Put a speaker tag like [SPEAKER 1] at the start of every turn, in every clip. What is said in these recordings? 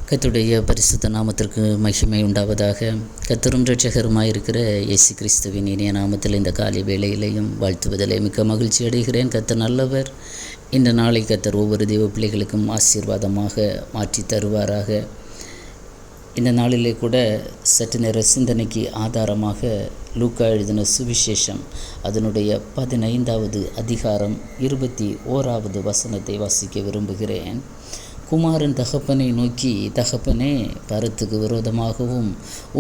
[SPEAKER 1] கர்த்தருடைய பரிசுத்த நாமத்திற்கு மகிமை உண்டாவதாக. கர்த்தரும் இரட்சகருமாயிருக்கிற இயேசு கிறிஸ்துவின் இனிய நாமத்தில் இந்த காலை வேளையிலையும் வாழ்த்துவதிலே மிக்க மகிழ்ச்சி அடைகிறேன். கர்த்தர் நல்லவர். இந்த நாளை கர்த்தர் ஒவ்வொரு தெய்வ பிள்ளைகளுக்கும் ஆசீர்வாதமாக மாற்றி தருவாராக. இந்த நாளிலே கூட சற்று நேர சிந்தனைக்கு ஆதாரமாக லூக்கா எழுதின சுவிசேஷம் அதனுடைய 15வது அதிகாரம் 21வது வசனத்தை வாசிக்க விரும்புகிறேன். குமாரன் தகப்பனை நோக்கி, தகப்பனே, பரத்துக்கு விரோதமாகவும்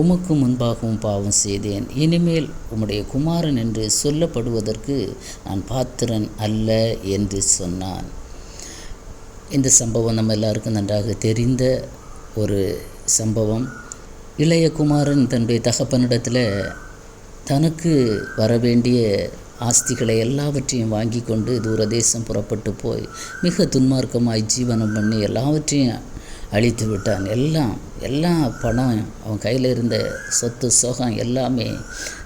[SPEAKER 1] உமக்கு முன்பாகவும் பாவம் செய்தேன். இனிமேல் உம்முடைய குமாரன் என்று சொல்லப்படுவதற்கு நான் பாத்திரன் அல்ல என்று சொன்னான். இந்த சம்பவம் நம்ம எல்லாருக்கும் நன்றாக தெரிந்த ஒரு சம்பவம். இளைய குமாரன் தன்னுடைய தகப்பனிடத்தில் தனக்கு வரவேண்டிய ஆஸ்திகளை எல்லாவற்றையும் வாங்கி கொண்டு தூரதேசம் புறப்பட்டு போய் மிக துன்மார்க்கமாய் ஜீவனம் பண்ணி எல்லாவற்றையும் அழித்து விட்டான். எல்லா பணம், அவன் கையில் இருந்த சொத்து சோகம் எல்லாமே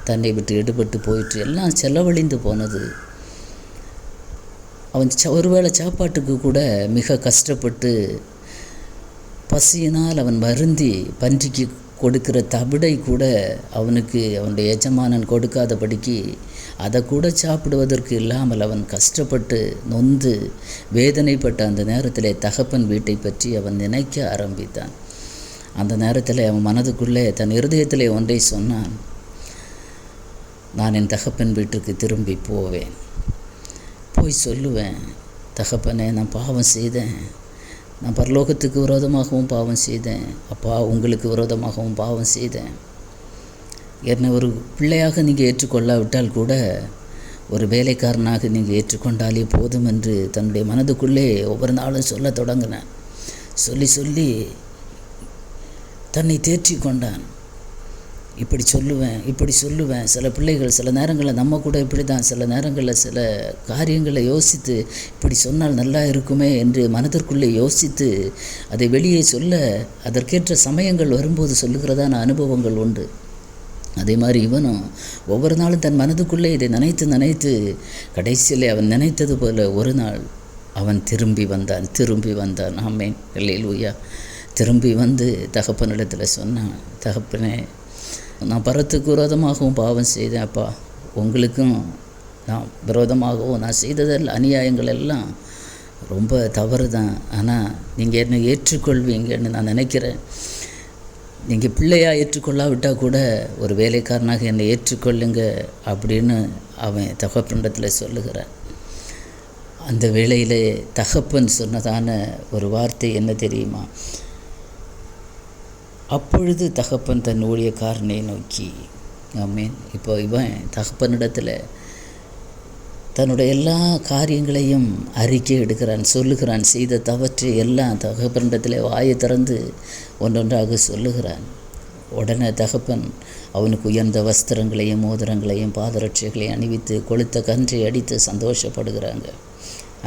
[SPEAKER 1] தன்னை விட்டு எடுபட்டு போயிட்டு எல்லாம் செலவழிந்து போனது. அவன் ஒருவேளை சாப்பாட்டுக்கு கூட மிக கஷ்டப்பட்டு பசியினால் அவன் வருந்தி பன்றிக்கு கொடுக்கிற தவிடை கூட அவனுக்கு அவனுடைய எஜமானன் கொடுக்காதபடிக்கு அதை கூட சாப்பிடுவதற்கு இல்லாமல் அவன் கஷ்டப்பட்டு நொந்து வேதனைப்பட்ட அந்த நேரத்தில் தகப்பன் வீட்டை பற்றி அவன் நினைக்க ஆரம்பித்தான். அந்த நேரத்தில் அவன் மனதுக்குள்ளே தன் இருதயத்திலே ஒன்றை சொன்னான், நான் என் தகப்பன் வீட்டுக்கு திரும்பி போவேன், போய் சொல்லுவேன், தகப்பனே, நான் பாவம் செய்தேன், நான் பரலோகத்துக்கு விரோதமாகவும் பாவம் செய்தேன், அப்பா உங்களுக்கு விரோதமாகவும் பாவம் செய்தேன். என்னை ஒரு பிள்ளையாக நீங்கள் ஏற்றுக்கொள்ளாவிட்டால் கூட ஒரு வேலைக்காரனாக நீங்கள் ஏற்றுக்கொண்டாலே போதும் என்று தன்னுடைய மனதுக்குள்ளே ஒவ்வொரு நாளும் சொல்ல தொடங்கினேன். சொல்லி தன்னை தேற்றி கொண்டான். இப்படி சொல்லுவேன். சில பிள்ளைகள் சில நேரங்களில் நம்ம கூட இப்படி தான், சில நேரங்களில் சில காரியங்களை யோசித்து இப்படி சொன்னால் நல்லா இருக்குமே என்று மனதிற்குள்ளே யோசித்து அதை வெளியே சொல்ல அதற்கேற்ற சமயங்கள் வரும்போது சொல்லுகிறதான அனுபவங்கள் உண்டு. அதே மாதிரி இவனும் ஒவ்வொரு நாளும் தன் மனதுக்குள்ளே இதை நினைத்து கடைசியில் அவன் நினைத்தது போல ஒரு நாள் அவன் திரும்பி வந்தான். ஆமென், அல்லேலூயா. திரும்பி வந்து தகப்பனிடத்தில் சொன்னான், தகப்பனே, நான் பரத்துக்கு விரோதமாகவும் பாவம் செய்தேன், அப்பா உங்களுக்கும் நான் விரோதமாகவும் நான் செய்ததில் அநியாயங்கள் எல்லாம் ரொம்ப தவறு தான். ஆனால் நீங்கள் என்னை ஏற்றுக்கொள்வீங்கன்னு நான் நினைக்கிறேன். நீங்கள் பிள்ளையாக ஏற்றுக்கொள்ளாவிட்டால் கூட ஒரு வேலைக்காரனாக என்னை ஏற்றுக்கொள்ளுங்க அப்படின்னு அவன் தகப்பனிடத்தில் சொல்லுகிறான். அந்த வேளையிலே தகப்பன் சொன்னதான ஒரு வார்த்தை என்ன தெரியுமா? அப்பொழுது தகப்பன் தன் ஊழியக்காரனை நோக்கி, ஆமென். இப்போ இவன் தகப்பனிடத்தில் தன்னுடைய எல்லா காரியங்களையும் அறிக்கை எடுக்கிறான், சொல்லுகிறான். செய்த தவற்றை எல்லாம் தகப்பனிடத்தில் வாயை திறந்து ஒன்றொன்றாக சொல்லுகிறான். உடனே தகப்பன் அவனுக்கு உயர்ந்த வஸ்திரங்களையும் மோதிரங்களையும் பாதரட்சைகளையும் அணிவித்து கொளுத்த கன்றை அடித்து சந்தோஷப்படுகிறாங்க.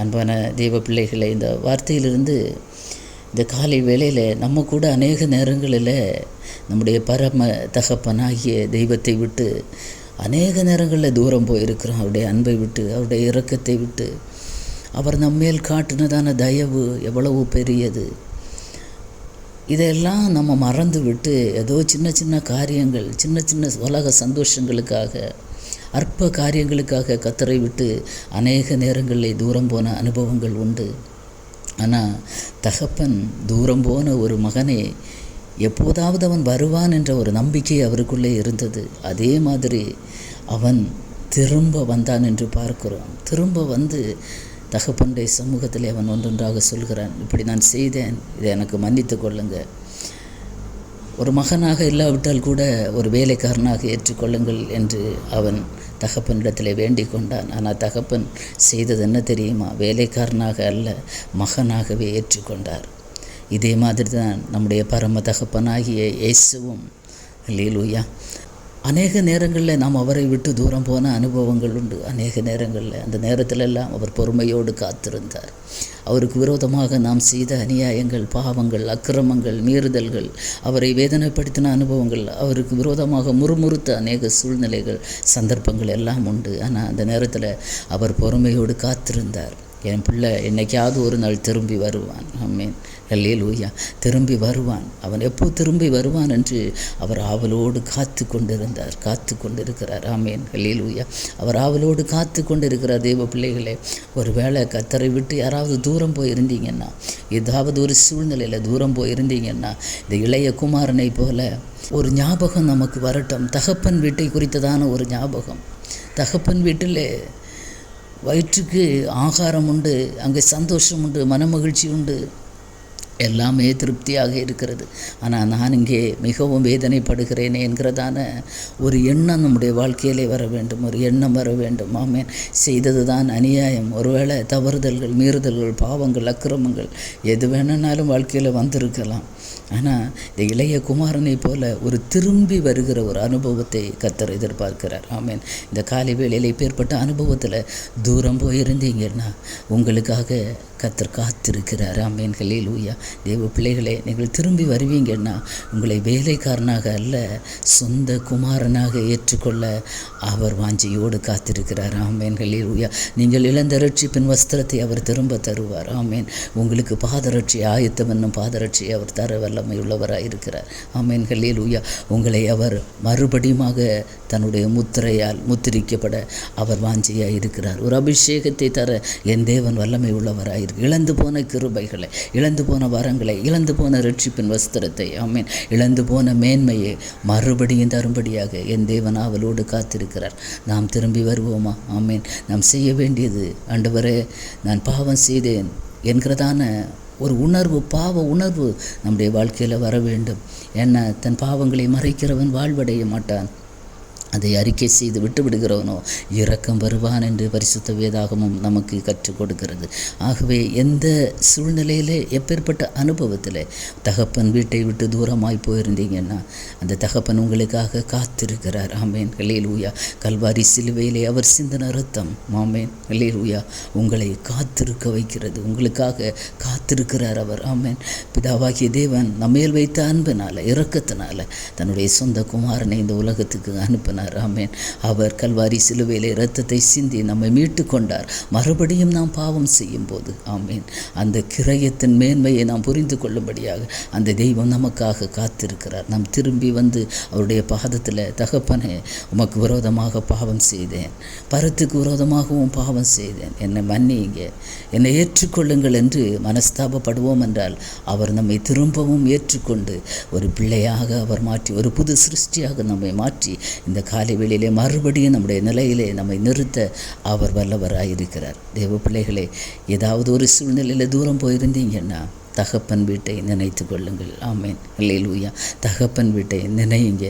[SPEAKER 1] அன்பான தெய்வ பிள்ளைகளை, இந்த வார்த்தையிலிருந்து இந்த காலை வேளையில் நம்ம கூட அநேக நேரங்களில் நம்முடைய பரம தகப்பனாகிய தெய்வத்தை விட்டு அநேக நேரங்களில் தூரம் போயிருக்கிறோம். அவருடைய அன்பை விட்டு, அவருடைய இரக்கத்தை விட்டு. அவர் நம்மேல் காட்டினதான தயவு எவ்வளவு பெரியது. இதெல்லாம் நம்ம மறந்து விட்டு ஏதோ சின்ன காரியங்கள், சின்ன உலக சந்தோஷங்களுக்காக, அற்ப காரியங்களுக்காக கர்த்தரை விட்டு அநேக நேரங்களில் தூரம் போன அனுபவங்கள் உண்டு. ஆனால் தகப்பன் தூரம் போன ஒரு மகனை எப்போதாவது அவன் வருவான் என்ற ஒரு நம்பிக்கை அவருக்குள்ளே இருந்தது. அதே மாதிரி அவன் திரும்ப வந்தான் என்று பார்க்கிறோம். திரும்ப வந்து தகப்பனுடைய சமூகத்தில் அவன் ஒன்றொன்றாக சொல்கிறான், இப்படி நான் செய்தேன், இதை எனக்கு மன்னித்து கொள்ளுங்க. ஒரு மகனாக இல்லாவிட்டால் கூட ஒரு வேலைக்காரனாக ஏற்றுக்கொள்ளுங்கள் என்று அவன் தகப்பனிடத்தில் வேண்டிக் கொண்டான். ஆனால் தகப்பன் செய்தது என்ன தெரியுமா? வேலைக்காரனாக அல்ல, மகனாகவே ஏற்றுக்கொண்டார். இதே மாதிரி தான் நம்முடைய பரம தகப்பனாகிய இயேசுவும். அல்லேலூயா. அநேக நேரங்களில் நாம் அவரை விட்டு தூரம் போன அனுபவங்கள் உண்டு. அநேக நேரங்களில் அந்த நேரத்திலெல்லாம் அவர் பொறுமையோடு காத்திருந்தார். அவருக்கு விரோதமாக நாம் செய்த அநியாயங்கள், பாவங்கள், அக்கிரமங்கள், மீறுதல்கள், அவரை வேதனைப்படுத்தின அனுபவங்கள், அவருக்கு விரோதமாக முறுமுறுத்த அநேக சூழ்நிலைகள், சந்தர்ப்பங்கள் எல்லாம் உண்டு. ஆனால் அந்த நேரத்தில் அவர் பொறுமையோடு காத்திருந்தார். என் பிள்ளை என்னைக்காவது ஒரு நாள் திரும்பி வருவான். ஆமேன். அல்லேலூயா. திரும்பி வருவான். அவன் எப்போ திரும்பி வருவான் என்று அவர் ஆவலோடு காத்து கொண்டிருக்கிறார். ஆமேன். அல்லேலூயா. அவர் ஆவலோடு காத்து கொண்டிருக்கிறார். தேவ பிள்ளைகளே, ஒரு வேளை கர்த்தரை விட்டு யாராவது தூரம் போயிருந்தீங்கன்னா, ஏதாவது ஒரு சூழ்நிலையில் தூரம் போயிருந்தீங்கன்னா, இந்த இளைய குமாரனை போல ஒரு ஞாபகம் நமக்கு வரட்டும். தகப்பன் வீட்டை குறித்ததான ஒரு ஞாபகம். தகப்பன் வீட்டில் வயிற்றுக்கு ஆகாரம் உண்டு, அங்கே சந்தோஷம் உண்டு, மனமகிழ்ச்சி உண்டு, எல்லாமே திருப்தியாக இருக்கிறது. ஆனால் நான் இங்கே மிகவும் வேதனைப்படுகிறேனே என்கிறதான ஒரு எண்ணம் நம்முடைய வாழ்க்கையிலே வர வேண்டும், ஒரு எண்ணம் வர வேண்டும். ஆமேன். செய்தது தான் அநியாயம், ஒருவேளை தவறுதல்கள், மீறுதல்கள், பாவங்கள், அக்கிரமங்கள் எது வேணும்னாலும் வாழ்க்கையில் வந்திருக்கலாம். ஆனால் இந்த இளைய குமாரனை போல ஒரு திரும்பி வருகிற ஒரு அனுபவத்தை கர்த்தர் எதிர்பார்க்கிறார். ஆமேன். இந்த காலை வேளையில் இப்பேற்பட்ட அனுபவத்தில் தூரம் போயிருந்தீங்கன்னா உங்களுக்காக கர்த்தர் காத்திருக்கிறார். ஆமேன். ஹல்லேலூயா. தேவ பிள்ளைகளே, நீங்கள் திரும்பி வருவீங்கன்னா உங்களை வேலைக்காரனாக அல்ல, சொந்த குமாரனாக ஏற்றுக்கொள்ள அவர் வாஞ்சியோடு காத்திருக்கிறார். ஆமேன். ஹல்லேலூயா. நீங்கள் இழந்த ரட்சிப்பின் வஸ்திரத்தை அவர் திரும்ப தருவார். ஆமேன். உங்களுக்கு பாதரட்சி ஆயத்தம் என்னும் பாதரட்சியை அவர் தர வல்லமை உள்ளவராக இருக்கிறார். ஆமேன். ஹல்லேலூயா. உங்களை அவர் மறுபடியுமாக தன்னுடைய முத்திரையால் முத்திரிக்கப்பட அவர் வாஞ்சியாக இருக்கிறார். ஒரு அபிஷேகத்தை தர என் தேவன் வல்லமை உள்ளவராக இருக்கிறார். இழந்து போன கிருபைகளை, இழந்து போன வரங்களை, இழந்து போன ரட்சிப்பின் வஸ்திரத்தை, ஆமேன், இழந்து போன மேன்மையை மறுபடியும் தரும்படியாக என் தேவன் ஆவலோடு காத்திருக்கிறார். நாம் திரும்பி வருவோமா? ஆமேன். நாம் செய்ய வேண்டியது, ஆண்டவரே நான் பாவம் செய்தேன் என்கிறதான ஒரு உணர்வு, பாவ உணர்வு நம்முடைய வாழ்க்கையில் வர வேண்டும். ஏன்னா தன் பாவங்களை மறைக்கிறவன் வாழ்வடைய மாட்டான். அதை அறிக்கை செய்து விட்டு விடுகிறவனோ இரக்கம் வருவான் என்று பரிசுத்த வேதாகமும் நமக்கு கற்றுக் கொடுக்கிறது. ஆகவே எந்த சூழ்நிலையில், எப்பேற்பட்ட அனுபவத்தில் தகப்பன் வீட்டை விட்டு தூரமாய் போயிருந்தீங்கன்னா அந்த தகப்பன் உங்களுக்காக காத்திருக்கிறார். ஆமேன். ஹல்லேலூயா. கல்வாரி சிலுவையிலே அவர் சிந்தின இரத்தம், ஆமேன், ஹல்லேலூயா, உங்களை காத்திருக்க வைக்கிறது. உங்களுக்காக காத்திருக்கிறார் அவர். ஆமேன். பிதாவாகிய தேவன் நம்மேல் வைத்த அன்பினால, இரக்கத்தினால தன்னுடைய சொந்த குமாரனை இந்த உலகத்துக்கு அனுப்பினார். ஆமேன். அவர் கல்வாரி சிலுவையிலே இரத்தத்தை சிந்தி நம்மை மீட்டு கொண்டார். மறுபடியும் நாம் பாவம் செய்யும் போது, ஆமேன், அந்த கிரயத்தின் மேன்மையை நாம் புரிந்து கொள்ளும்படியாக அந்த தெய்வம் நமக்காக காத்திருக்கிறார். நாம் திரும்பி வந்து அவருடைய பாதத்தில், தகப்பனே உமக்கு விரோதமாக பாவம் செய்தேன், பரத்துக்கு விரோதமாகவும் பாவம் செய்தேன், என்னை மன்னிங்க, என்னை ஏற்றுக்கொள்ளுங்கள் என்று மனஸ்தாபப்படுவோம் என்றால் அவர் நம்மை திரும்பவும் ஏற்றுக்கொண்டு ஒரு பிள்ளையாக அவர் மாற்றி, ஒரு புது சிருஷ்டியாக நம்மை மாற்றி இந்த காலை வேளையிலே மறுபடியும் நம்முடைய நிலையிலே நம்மை நிறுத்த அவர் வல்லவராயிருக்கிறார். தேவ பிள்ளைகளே, ஏதாவது ஒரு சூழ்நிலையில் தூரம் போயிருந்தீங்கன்னா தகப்பன் வீட்டை நினைத்து கொள்ளுங்கள். ஆமேன். அல்லேலூயா. தகப்பன் வீட்டை நினைங்க.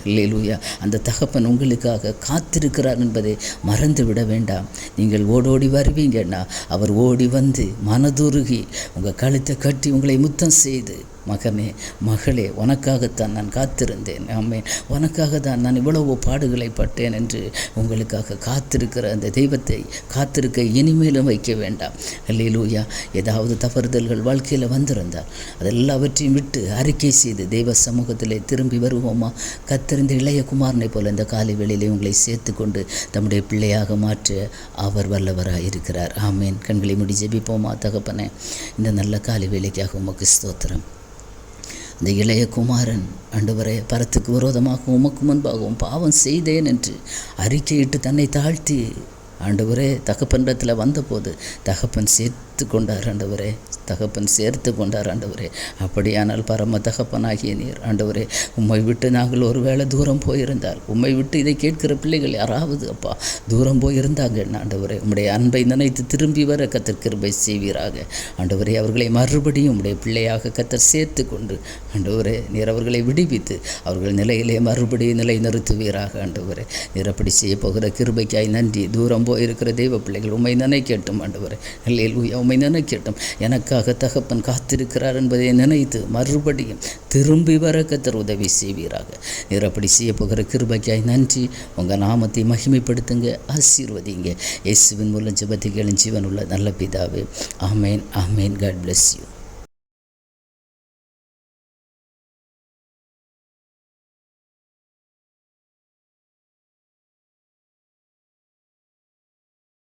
[SPEAKER 1] அல்லேலூயா. அந்த தகப்பன் உங்களுக்காக காத்திருக்கிறார் என்பதை மறந்து விட வேண்டாம். நீங்கள் ஓடோடி வருவீங்கன்னா அவர் ஓடி வந்து மனதுருகி உங்கள் கழுத்தை கட்டி உங்களை முத்தம் செய்து, மகனே, மகளே, உனக்காகத்தான் நான் காத்திருந்தேன், ஆமேன், உனக்காக தான் நான் இவ்வளவு பாடுகளை பட்டேன் என்று உங்களுக்காக காத்திருக்கிற அந்த தெய்வத்தை காத்திருக்க இனிமேலும் வைக்க வேண்டாம். அல்லேலூயா. ஏதாவது தவறுதல்கள் வாழ்க்கையில் வந்திருந்தால் அதெல்லாவற்றையும் விட்டு அறிக்கை செய்து தெய்வ சமூகத்திலே திரும்பி வருவோமா? கத்தறிந்த இளைய குமாரனை போல இந்த காலை வேளையிலே உங்களை சேர்த்து கொண்டு தம்முடைய பிள்ளையாக மாற்ற அவர் வல்லவராக இருக்கிறார். ஆமேன். கண்களை மூடி ஜெபிப்போமா? தகப்பனே, இந்த நல்ல காலை வேளைக்காக உமக்கு ஸ்தோத்திரம். இந்த இளைய குமாரன், ஆண்டவரே, பரத்துக்கு விரோதமாக உமக்கு முன்பாகவும் பாவம் செய்தேன் என்று அறிக்கையிட்டு தன்னை தாழ்த்தி, ஆண்டவரே, தகப்பனிடத்தில் வந்தபோது தகப்பன் சேர்த்து கொண்டார். ஆண்டவரே, தகப்பன் சேர்த்து கொண்டார். ஆண்டவரே, அப்படியானால் பரம தகப்பனாகிய நீர், ஆண்டவரே, உம்மை விட்டு நாங்கள் ஒருவேளை தூரம் போயிருந்தால், உம்மை விட்டு இதை கேட்கிற பிள்ளைகள் யாராவது அப்பா தூரம் போயிருந்தாங்க, ஆண்டவரே, உம்முடைய அன்பை நினைத்து திரும்பி வர கர்த்தர் கிருபை செய்வீராக. ஆண்டவரே, அவர்களை மறுபடியும் உம்முடைய பிள்ளையாக கர்த்தர் சேர்த்து கொண்டு, ஆண்டவரே, நீர் அவர்களை விடுவித்து அவர்கள் நிலையிலே மறுபடியும் நிலை நிறுத்துவீராக. ஆண்டவரே, நீர் அப்படி செய்ய போகிற கிருபைக்காய் நன்றி. தூரம் போயிருக்கிற தெய்வ பிள்ளைகள் உம்மை நினைக்கட்டும். ஆண்டவரே, அல்லேலூயா, உம்மை நினைக்கட்டும். எனக்காக தகப்பன் காத்திருக்கிறார் என்பதை நினைத்து மறுபடியும் திரும்பி வர கர்த்தர் உதவி செய்வீராக. நீர் அப்படி செய்ய போகிற கிருபைக்காய் நன்றி. உங்கள் நாமத்தை மகிமைப்படுத்துங்க, ஆசீர்வதிங்க. இயேசுவின் மூலம் ஜெபத்தை கேளும் ஜீவனுள்ள நல்ல பிதாவே. ஆமேன். ஆமேன். God bless you.